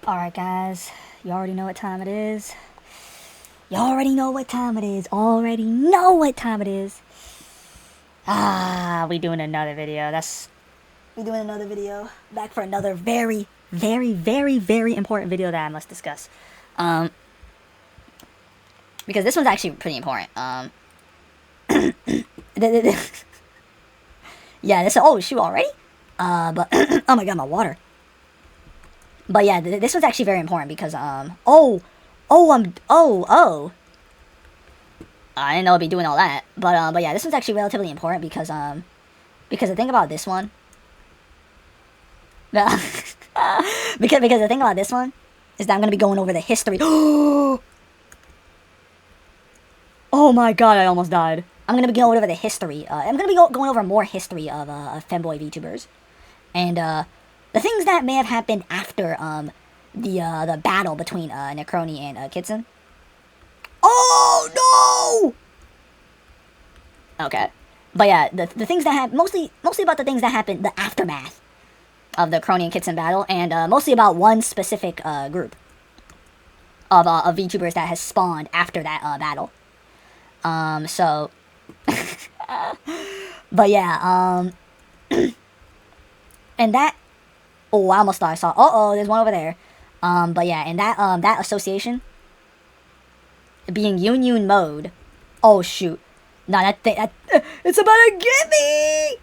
Alright guys, you already know what time it is. You already know what time it is. Already know what time it is. We doing another video. We doing another video. Back for another very, very, very, very important video that I must discuss. Because this one's actually pretty important. Yeah, this, oh shoot, already? But, oh my god, my water. But yeah, this one's actually very important because, I didn't know I'd be doing all that. But yeah, this one's actually relatively important because the thing about this one, because the thing about this one is that I'm going to be going over the history. Oh my god, I almost died. I'm going to be going over the history. I'm going to be going over more history of Femboy VTubers. And, the things that may have happened after, the battle between, Necroni and, Kitsen. Oh, no! Okay. But yeah, the things that happened, mostly about the things that happened, the aftermath of the Crony and Kitsen battle, and, mostly about one specific, group of VTubers that has spawned after that, battle. So... but yeah, and that... Oh, I almost thought I saw... Uh-oh, there's one over there. But yeah, and that association... being YunYun mode... Oh, shoot. No, that thing... it's about to get me!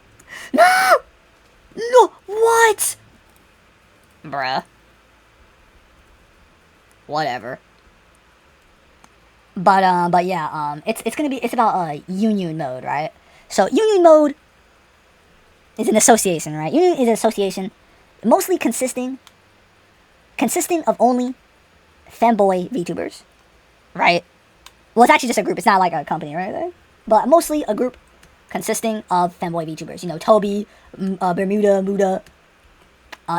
No! No! What? Bruh. Whatever. But yeah, it's gonna be... It's about, YunYun mode, right? So, YunYun mode... is an association, right? YunYun is an association... mostly consisting of only femboy VTubers, right? Well, it's actually just a group. It's not like a company or anything. But mostly a group consisting of femboy VTubers. You know, Tobii, Bermuda, Muda,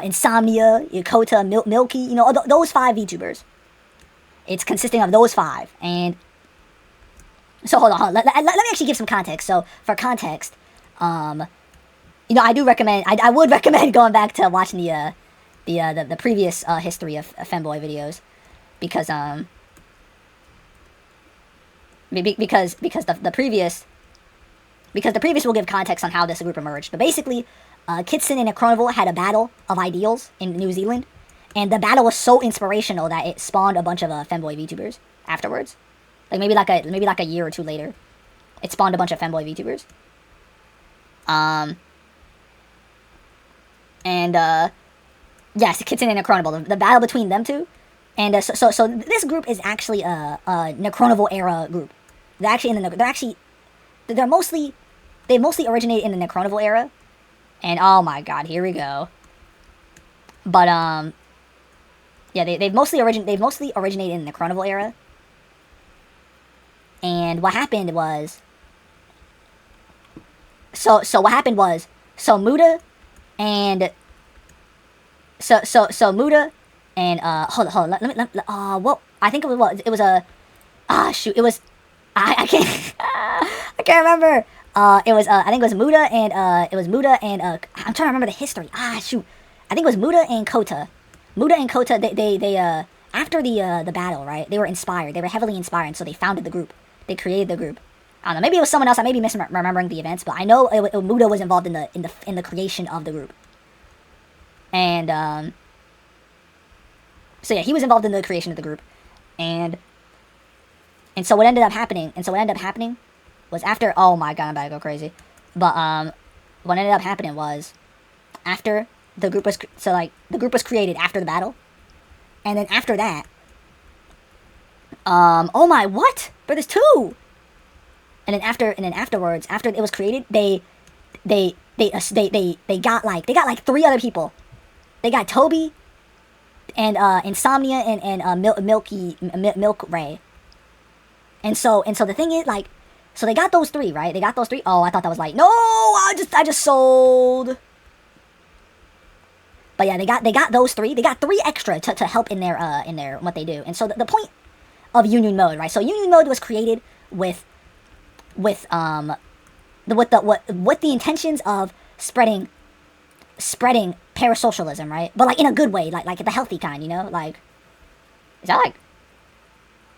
Insomnia, Yokota, Milky. You know, those 5 VTubers. It's consisting of those 5. And so hold on. Let me actually give some context. So for context, you know, I do recommend. I would recommend going back to watching the previous history of Femboy videos, because the previous will give context on how this group emerged. But basically, Kitsen and Necronival had a battle of ideals in New Zealand, and the battle was so inspirational that it spawned a bunch of Femboy VTubers afterwards. Like maybe like a year or two later, it spawned a bunch of Femboy VTubers. And, yes, Kitsen and Necronival, the battle between them two. And, so this group is actually a Necronival era group. They mostly originated in the Necronival era. And, oh my god, here we go. But, yeah, they've mostly originated in the Necronival era. And what happened was, so Muda, and so Muda and hold on, let me what I think it was shoot, it was I can't I can't remember. It was I think it was Muda and I'm trying to remember the history. Shoot, I think it was Muda and Kota. They after the battle, right? They were inspired. They were heavily inspired, and so they founded the group. They created the group. I don't know, maybe it was someone else. I may be misremembering the events, but I know Muda was involved in the creation of the group. And so yeah, he was involved in the creation of the group. And so what ended up happening was after, oh my god, I'm about to go crazy. But what ended up happening was after the group was the group was created after the battle. And then after that, oh my, what? But there's 2. And then afterwards, after it was created, they got like 3 other people. They got Tobii and Insomnia and Milk Ray. And so the thing is, like, so they got those 3, right? They got those 3. Oh, I thought that was like, no, I just sold. But yeah, they got those 3. They got 3 extra to help in their what they do. And so the point of YunYun mode, right? So YunYun mode was created with the intentions of spreading parasocialism, right? But like in a good way, like the healthy kind, you know? Like, is that like?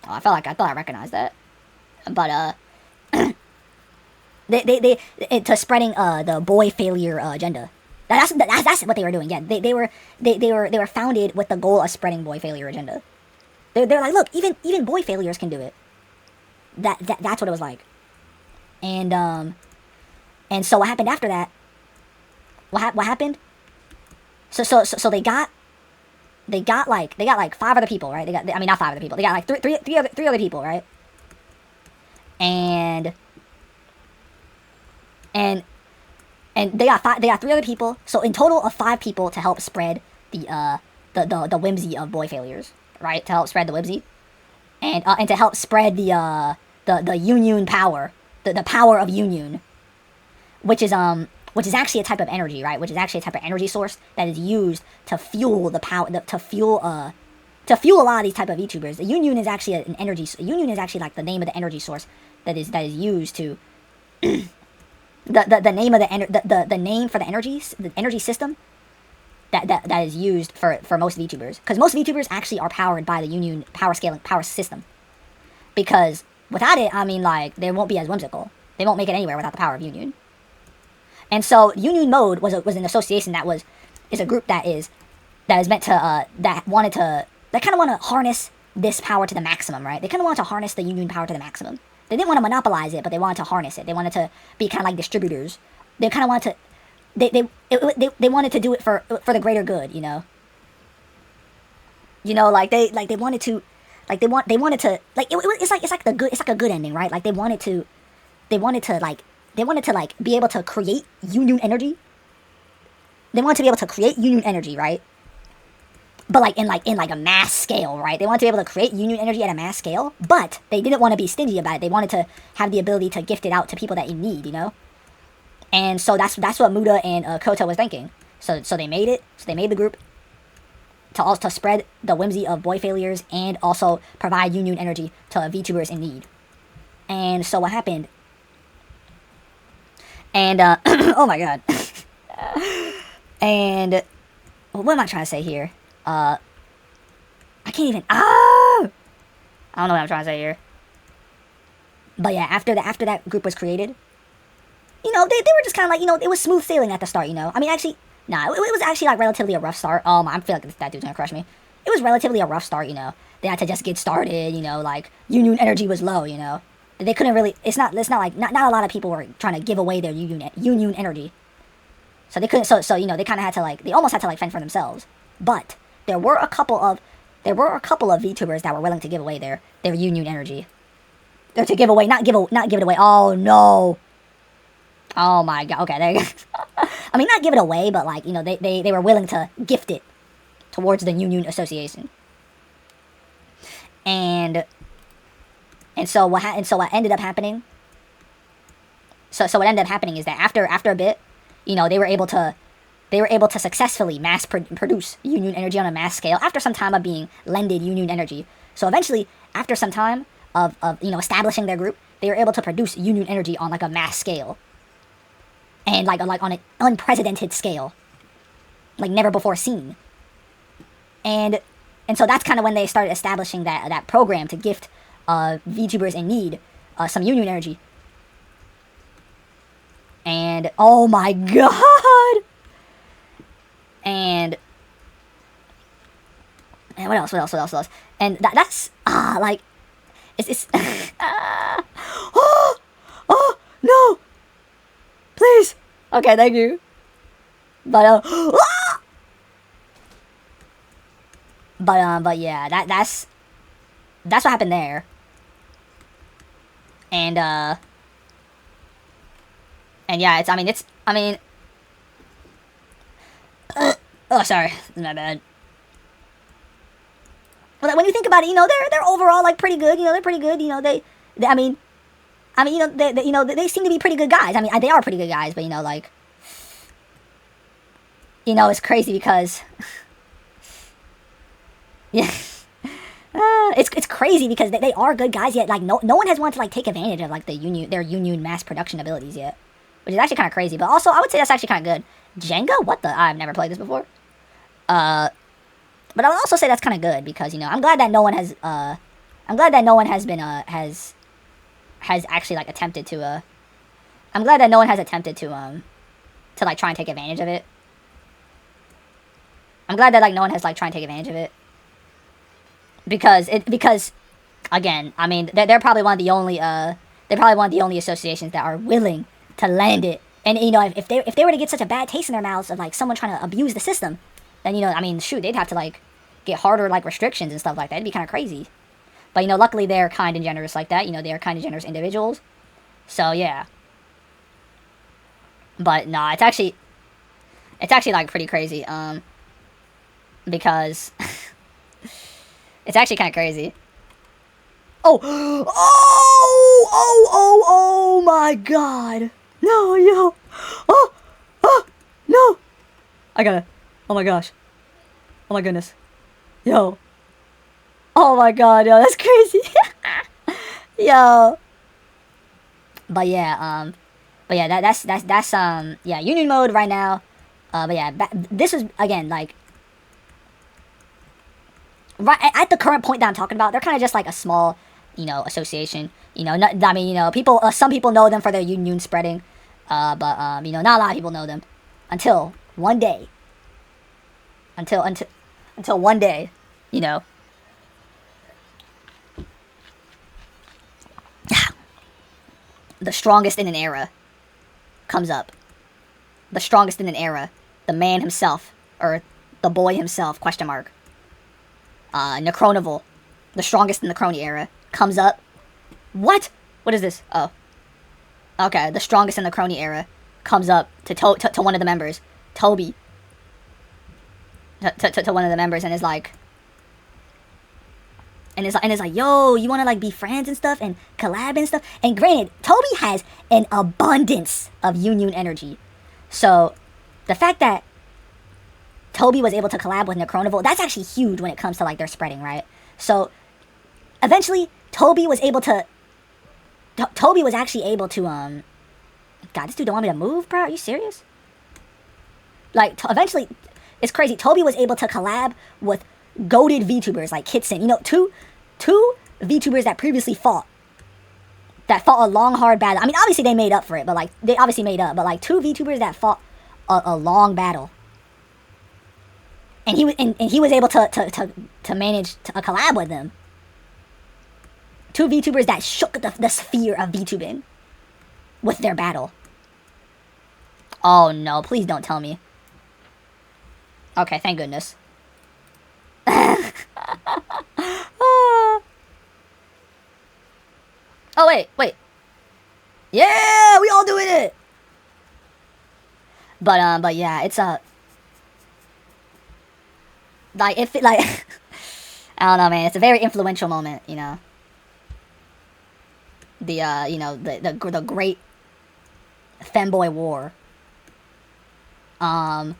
Oh, I thought I recognized that, but they to spreading the boy failure agenda. That's what they were doing. Yeah, they were founded with the goal of spreading boy failure agenda. They're like, look, even boy failures can do it. That's what it was like. And so what happened after that? What happened? So they got like 5 other people, right? Not 5 other people. They got like three other people, right? And they got 3 other people. So in total of 5 people to help spread the whimsy of boy failures, right? To help spread the whimsy, and to help spread the YunYun power, the power of YunYun, which is actually a type of energy, right? Which is actually a type of energy source that is used to fuel the power, to fuel a lot of these type of VTubers. The YunYun is actually an energy. YunYun is actually like the name of the energy source that is used to the name of the name for the energy system that is used for most VTubers, because most VTubers actually are powered by the YunYun power system. Because without it, I mean, like, they won't be as whimsical. They won't make it anywhere without the power of YunYun. And so YunYun mode was an association is a group that is meant to that kind of want to harness this power to the maximum, right? They kind of want to harness the YunYun power to the maximum. They didn't want to monopolize it, but they wanted to harness it. They wanted to be kind of like distributors. They kind of wanted to they wanted to do it for the greater good, you know. You know, like they wanted to, like they wanted to, like it's like a good ending, right? Like they wanted to be able to create YunYun energy. They wanted to be able to create YunYun energy, right? But like in a mass scale, right? They wanted to be able to create YunYun energy at a mass scale, but they didn't want to be stingy about it. They wanted to have the ability to gift it out to people that in need, you know? And so that's what Muda and Kota was thinking. So they made it. So they made the group to spread the whimsy of boy failures and also provide YunYun energy to VTubers in need. And so what happened? And oh my god. And what am I trying to say here? I can't even. I don't know what I'm trying to say here. But yeah, after that group was created, you know, they were just kind of like, you know, it was smooth sailing at the start, you know. I mean, actually, nah, it was actually like relatively a rough start. I feel like that dude's gonna crush me. It was relatively a rough start, you know. They had to just get started, you know, like YunYun energy was low, you know. They couldn't really. It's not like not a lot of people were trying to give away their YunYun energy. So they couldn't. So you know, they kind of had to like. They almost had to like fend for themselves. But there were a couple of VTubers that were willing to give away their YunYun energy. They're to give away, not give it away. Oh no. Oh my god. Okay, there you go. I mean, not give it away, but like, you know, they were willing to gift it towards the YunYun association. And so what ended up happening? So what ended up happening is that after a bit, you know, they were able to successfully mass produce YunYun energy on a mass scale after some time of being lended YunYun energy. So eventually, after some time of you know, establishing their group, they were able to produce YunYun energy on like a mass scale. And like on an unprecedented scale. Like never before seen. And so that's kind of when they started establishing that program to gift VTubers in need some YunYun energy. And oh my god! And what else? And that's like it's oh no, please, okay, thank you. But yeah, that's what happened there. And yeah, oh, sorry, my bad. But when you think about it, you know, they're overall like pretty good. You know, they're pretty good. You know, I mean, you know, they seem to be pretty good guys. I mean, they are pretty good guys, but you know, like, you know, it's crazy because, yeah, it's crazy because they are good guys, yet like no one has wanted to like take advantage of like their YunYun mass production abilities yet, which is actually kind of crazy. But also, I would say that's actually kind of good Jenga? What the? I've never played this before. But I would also say that's kind of good because, you know, I'm glad that no one has, I'm glad that no one has been, has actually, like, attempted to, I'm glad that no one has attempted to, like, try and take advantage of it. I'm glad that, like, no one has, like, tried and take advantage of it. Because, again, I mean, they're probably one of the only, they're probably one of the only associations that are willing to land it. And, you know, if they were to get such a bad taste in their mouths of, like, someone trying to abuse the system, then, you know, I mean, shoot, they'd have to, like, get harder, like, restrictions and stuff like that. It'd be kind of crazy. But, you know, luckily they're kind and generous like that. You know, they are kind and generous individuals. So, yeah. But, nah, it's actually, like, pretty crazy. Because it's actually kind of crazy. Oh! Oh my god! No, yo! Oh! No! I gotta... Oh my gosh. Oh my goodness. Yo. Oh my god, yo, that's crazy. Yo. But yeah, that's yeah, YunYun mode right now. But yeah, this is, again, like, right at the current point that I'm talking about, they're kind of just like a small, you know, association. You know, I mean, you know, people, some people know them for their YunYun spreading, but you know, not a lot of people know them until one day. Until one day, you know. The strongest in an era comes up. The strongest in an era. The man himself, or the boy himself, question mark. Necronoval, the strongest in the Crony era, comes up. What? What is this? Oh. Okay, the strongest in the Crony era comes up to one of the members, Tobii. To one of the members and is like, yo, you wanna, like, be friends and stuff and collab and stuff? And granted, Tobii has an abundance of YunYun energy. So the fact that Tobii was able to collab with Necronoval, that's actually huge when it comes to, like, their spreading, right? So eventually Tobii was actually able to God, this dude don't want me to move, bro. Are you serious? Like, eventually, it's crazy. Tobii was able to collab with goated VTubers like Kitsen. You know, two VTubers that previously fought a long, hard battle. I mean, obviously they made up for it, but, like, they obviously made up. But, like, two VTubers that fought a long battle, and he was able to manage a collab with them. Two VTubers that shook the sphere of VTubing with their battle. Oh no! Please don't tell me. Okay, thank goodness. Oh wait. Yeah, we all doing it. But yeah, it's like, if it, like, I don't know, man. It's a very influential moment, you know. You know, the great Femboy war. And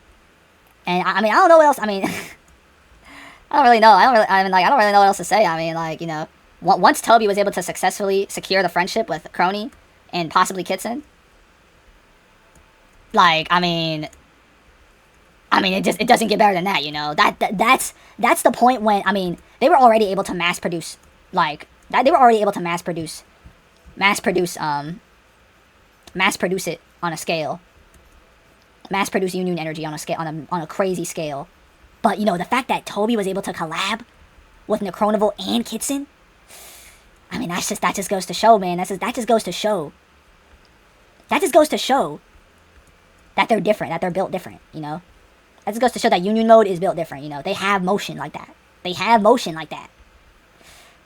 I mean, I don't know what else. I mean, I don't really know. I don't really know what else to say. I mean, like, you know, once Tobii was able to successfully secure the friendship with Crony and possibly Kitsen, like, I mean, it doesn't get better than that, you know. That's the point when, I mean, they were already able to mass produce, like, that they were already able to mass produce it on a scale. Mass produce YunYun energy on a scale, on a crazy scale. But, you know, the fact that Tobii was able to collab with Necronoval and Kitsen, I mean, that just goes to show, man. That just goes to show. That just goes to show that they're different, that they're built different, you know? That just goes to show that YunYun mode is built different, you know? They have motion like that.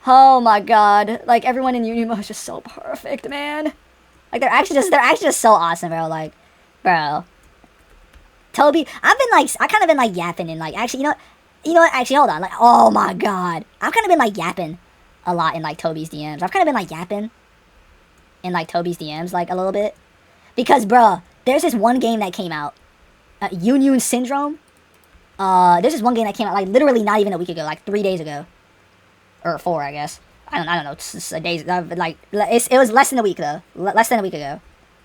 Oh my god. Like, everyone in YunYun mode is just so perfect, man. Like, they're actually just so awesome, bro. Like, bro. Tobii, I kind of been, like, yapping and, like, actually, you know what, actually, hold on. Like, oh my god. I've kind of been, like, yapping a lot in, like, Tobii's DMs. I've kind of been, like, yapping in, like, Tobii's DMs, like, a little bit. Because, bruh, there's this one game that came out, YunYun Syndrome. There's this one game that came out, like, literally not even a week ago, like, 3 days ago. Or 4, I guess. I don't know, it's days, like, it was less than a week, though. Less than a week ago.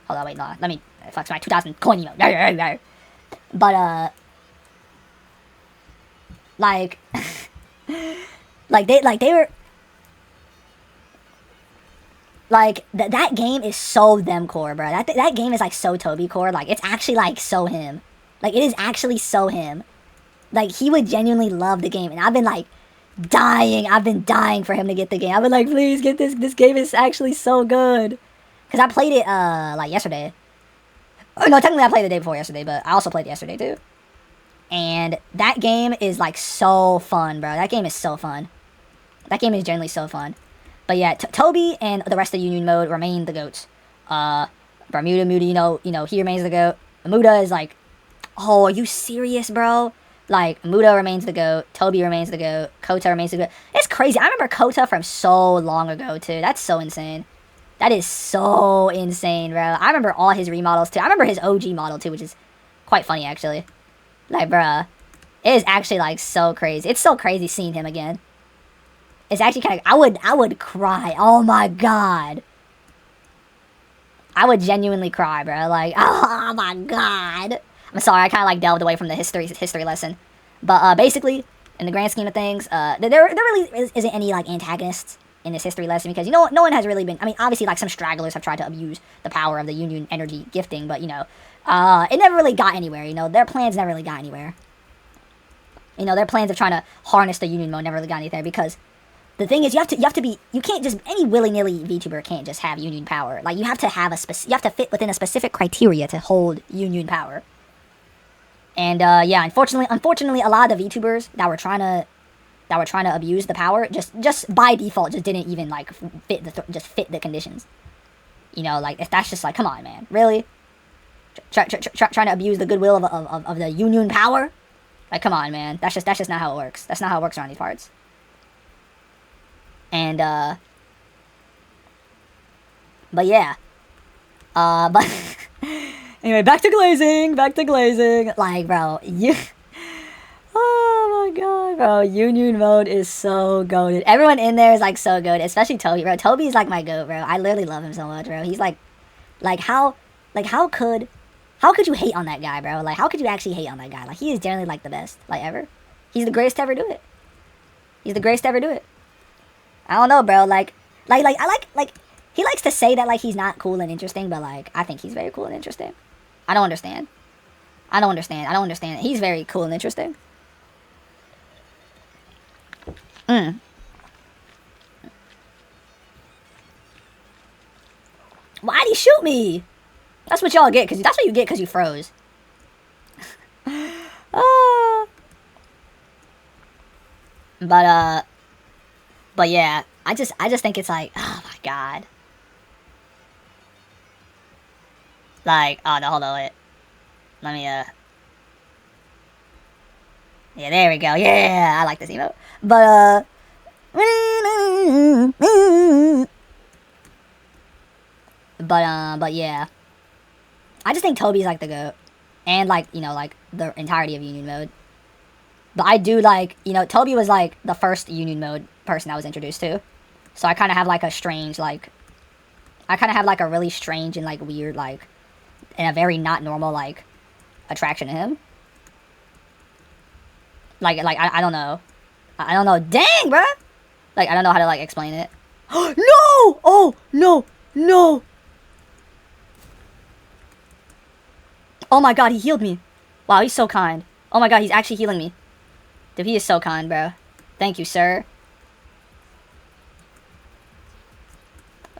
Hold on, wait, no, let me flex my 2,000 coin emote. But like they were like that game is so them core, bro. That game is like so Tobii core. Like it's actually like so him. Like it is actually so him. Like he would genuinely love the game, and I've been like dying. I've been dying for him to get the game. I've been like, please get this. This game is actually so good. Cause I played it like yesterday. Oh, no, technically I played the day before yesterday, but I also played it yesterday too. And that game is like so fun, bro. That game is so fun. That game is generally so fun. But yeah, Tobii and the rest of YunYun mode remain the goats. Bermuda, you know, he remains the goat. Muda is like, oh, are you serious, bro? Like, Muda remains the GOAT, Tobii remains the GOAT, Kota remains the GOAT. It's crazy. I remember Kota from so long ago, too. That's so insane. That is so insane, bro. I remember all his remodels, too. I remember his OG model, too, which is quite funny, actually. Like, bruh. It is actually, like, so crazy. It's so crazy seeing him again. It's actually kind of... I would cry. Oh, my God. I would genuinely cry, bro. Like, oh, my God. I'm sorry, I kind of like delved away from the history lesson, but basically, in the grand scheme of things, there really isn't any like antagonists in this history lesson because no one has really been. I mean, obviously, like some stragglers have tried to abuse the power of the YunYun energy gifting, but it never really got anywhere. You know, their plans never really got anywhere. You know, their plans of trying to harness the YunYun mode never really got anywhere because the thing is, you can't just any willy-nilly VTuber can't just have YunYun power. Like you have to have you have to fit within a specific criteria to hold YunYun power. And yeah, unfortunately, a lot of the VTubers that were trying to abuse the power just by default just didn't even like fit the conditions. You know, like if that's just like, come on, man, really, trying to abuse the goodwill of the YunYun power, like come on, man, that's just not how it works. That's not how it works around these parts. And but yeah, but. Anyway, back to glazing. Like, bro, oh my God, bro, YunYun mode is so goated. Everyone in there is like so good, especially Tobii, bro. Tobii's like my goat, bro. I literally love him so much, bro. He's like how could you hate on that guy, bro? Like, how could you actually hate on that guy? Like, he is generally like the best, like ever. He's the greatest to ever do it. I don't know, bro. Like I like he likes to say that like he's not cool and interesting, but like I think he's very cool and interesting. I don't understand. He's very cool and interesting. Why'd he shoot me? That's what y'all get, that's what you get because you froze. But yeah, I just think it's like, oh my God. Like, oh no, hold on, wait. Let me, yeah, there we go. Yeah, I like this emote. But, but yeah. I just think Tobii's like the GOAT. And like, like the entirety of YunYun mode. But I do like, Tobii was like the first YunYun mode person I was introduced to. So I kind of have like a strange, like, a really strange and like weird, like, and a very not normal, like, attraction to him. Like I don't know. I don't know. Dang, bruh! Like, I don't know how to, like, explain it. No! Oh, no! No! Oh my God, he healed me. Wow, he's so kind. Oh my God, he's actually healing me. Dude, he is so kind, bro. Thank you, sir.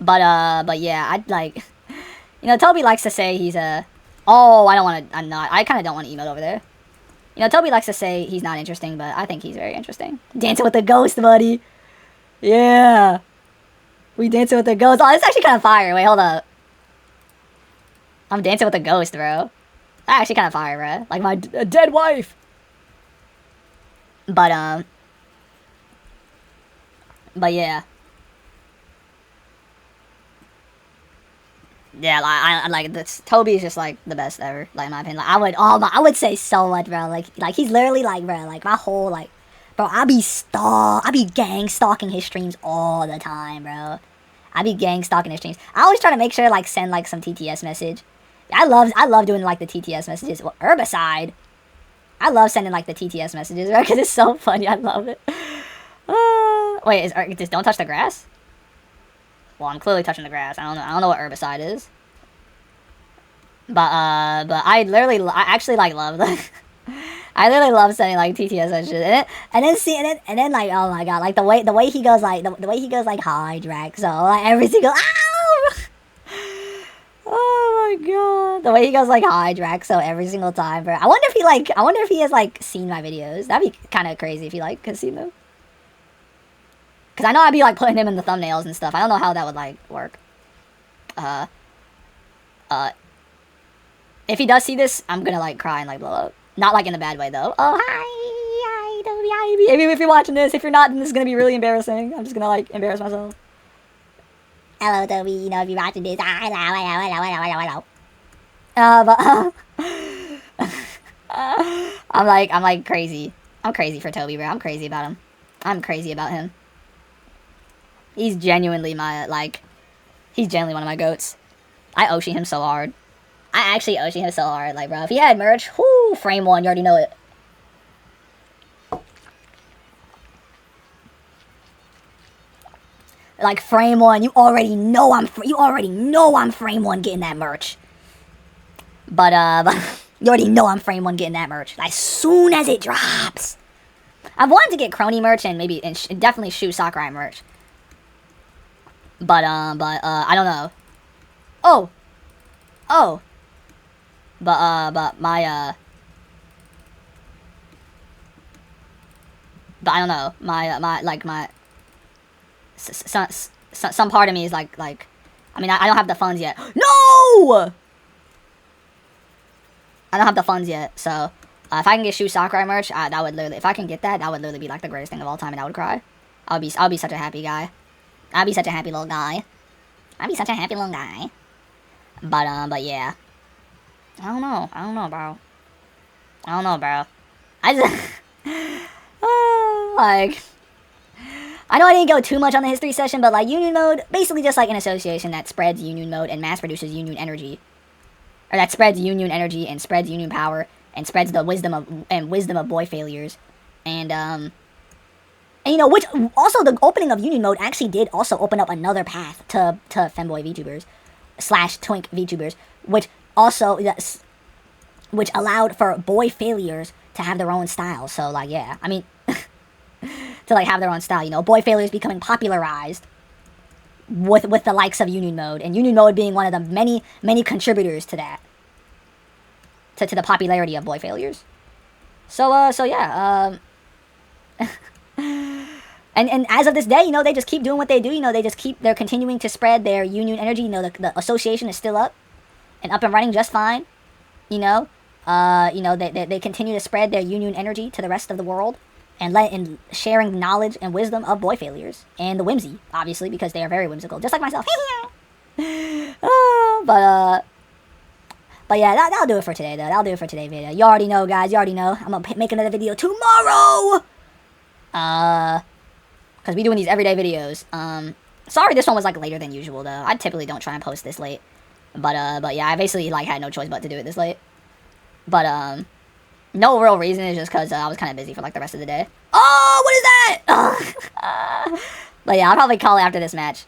But yeah, I'd like... Tobii likes to say he's a... Oh, I kind of don't want to emote over there. Tobii likes to say he's not interesting, but I think he's very interesting. Dancing with the ghost, buddy. Yeah. We dancing with the ghost. Oh, it's actually kind of fire. Wait, hold up. I'm dancing with a ghost, bro. That's actually kind of fire, bro. Like my dead wife. But yeah. Yeah, like I like this. Tobii is just like the best ever, like in my opinion. Like I would say so much, bro. Like he's literally like, bro, like my whole like, bro. I be gang stalking his streams all the time, bro. I be gang stalking his streams. I always try to make sure like send like some TTS message, I love doing like the TTS messages. Well, herbicide. I love sending like the TTS messages, right? Because it's so funny. I love it. Wait, just don't touch the grass? Well, I'm clearly touching the grass. I don't know what herbicide is. But I actually like love the. I literally love sending like TTS and shit, and then like, oh my god, like the way he goes like the way he goes like hi Drax, so like every single ow. Oh my god, the way he goes like hi Drax, so every single time, bro. I wonder if he has like seen my videos. That'd be kind of crazy if he like could see them. Cause I know I'd be like putting him in the thumbnails and stuff. I don't know how that would like work. If he does see this, I'm gonna like cry and like blow up. Not like in a bad way though. Oh hi Tobii, hi. If you're watching this, if you're not, then this is gonna be really embarrassing. I'm just gonna like embarrass myself. Hello Tobii, you know if you're watching this, hello. But I'm like crazy. I'm crazy for Tobii, bro. I'm crazy about him. I'm crazy about him. He's genuinely he's genuinely one of my goats. I Oshi him so hard. I actually Oshi him so hard, like, bro. If he had merch, whoo, frame one, you already know it. Like, frame one, you already know I'm frame one getting that merch. But you already know I'm frame one getting that merch. As soon as it drops. I've wanted to get Crony merch and definitely Shoe Sakurai merch. But I don't know. Oh. But my, but I don't know, some part of me is like, I mean, I don't have the funds yet. No! I don't have the funds yet, so, if I can get Shoe Sakurai merch, that would literally, if I can get that, that would literally be, like, the greatest thing of all time, and I would cry. I'll be such a happy guy. I'll be such a happy little guy. But yeah. I don't know, bro. I just, like, I know I didn't go too much on the history session, but, like, YunYun mode, basically just, like, an association that spreads YunYun mode and mass produces YunYun energy. Or that spreads YunYun energy and spreads YunYun power and spreads the wisdom of boy failures. And you know, which, also, the opening of YunYun mode actually did also open up another path to Femboy VTubers / Twink VTubers, which allowed for boy failures to have their own style. So, like, yeah, I mean, to, like, have their own style, you know, boy failures becoming popularized with the likes of YunYun mode, and YunYun mode being one of the many contributors to that, to the popularity of boy failures. So yeah, and as of this day, you know, they just keep doing what they do, you know, they're continuing to spread their YunYun energy, you know, the association is still up and running just fine, you know, they continue to spread their YunYun energy to the rest of the world, and sharing knowledge and wisdom of boy failures, and the whimsy, obviously, because they are very whimsical, just like myself. But yeah, that'll do it for today, though. That'll do it for today's video. You already know, guys. You already know. I'm gonna make another video tomorrow. Because we doing these everyday videos. Sorry this one was, like, later than usual, though. I typically don't try and post this late. But yeah, I basically, like, had no choice but to do it this late. But, no real reason. It's just because I was kind of busy for, like, the rest of the day. Oh, what is that? But yeah, I'll probably call it after this match.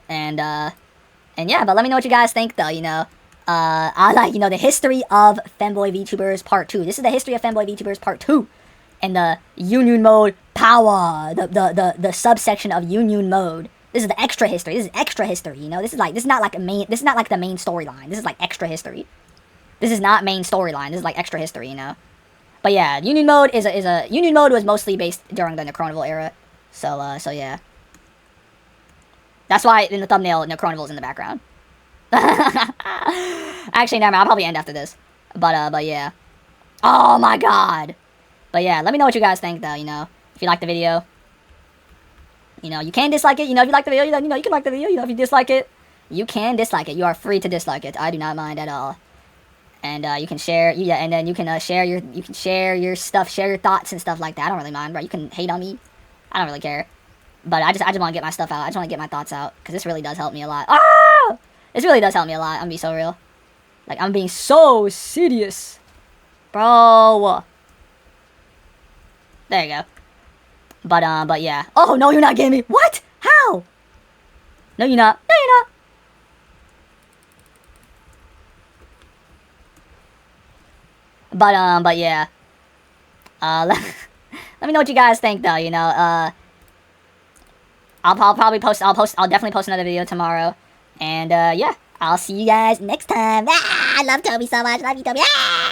And yeah, but let me know what you guys think, though, you know. I like, you know, the history of Femboy VTubers Part 2. This is the history of Femboy VTubers Part 2. And the YunYun mode power. The subsection of YunYun mode. This is the extra history. This is extra history, you know. This is not like the main storyline. This is like extra history. This is not main storyline. This is like extra history, you know. But yeah, YunYun mode is a YunYun mode was mostly based during the Necronoval era. So yeah. That's why in the thumbnail Necronoval's in the background. Actually, never mind. I'll probably end after this. But yeah. Oh my god. But yeah, let me know what you guys think, though, you know. If you like the video. You know, you can dislike it. You know, if you like the video, you know, you can like the video. You know, if you dislike it, you can dislike it. You are free to dislike it. I do not mind at all. And you can share, yeah, and then you can share your stuff, share your thoughts and stuff like that. I don't really mind, bro. You can hate on me. I don't really care. But I just want to get my stuff out. I just want to get my thoughts out, because this really does help me a lot. Ah! This really does help me a lot. I'm gonna be so real. Like, I'm being so serious. Bro. There you go. But yeah. Oh, no, you're not getting me. What? How? No, you're not. No, you're not. But yeah. Let me know what you guys think, though, you know. I'll definitely post another video tomorrow. And, yeah. I'll see you guys next time. Ah, I love Tobii so much. Love you, Tobii. Ah!